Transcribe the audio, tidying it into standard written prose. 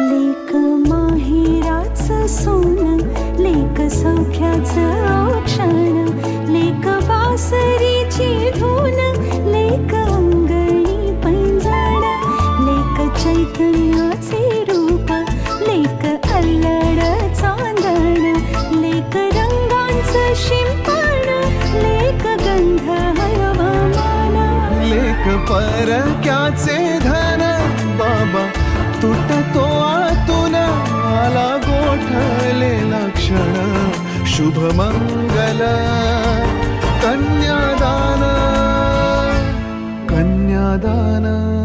लेक माहेराचं सोनं, लेक सौख्याचं क्षण, लेक बासरीची धून, लेक अंगणी पैंजण, लेक चैतन्याचे रूप, लेक अल्लड चांदण, लेक रंगांचं शिंपण, लेक गंध हवामान, लेक परक्याचे धन, बाबा तुटतो आतून, आला गोठलेला क्षण, शुभ मंगल कन्यादान, कन्यादान.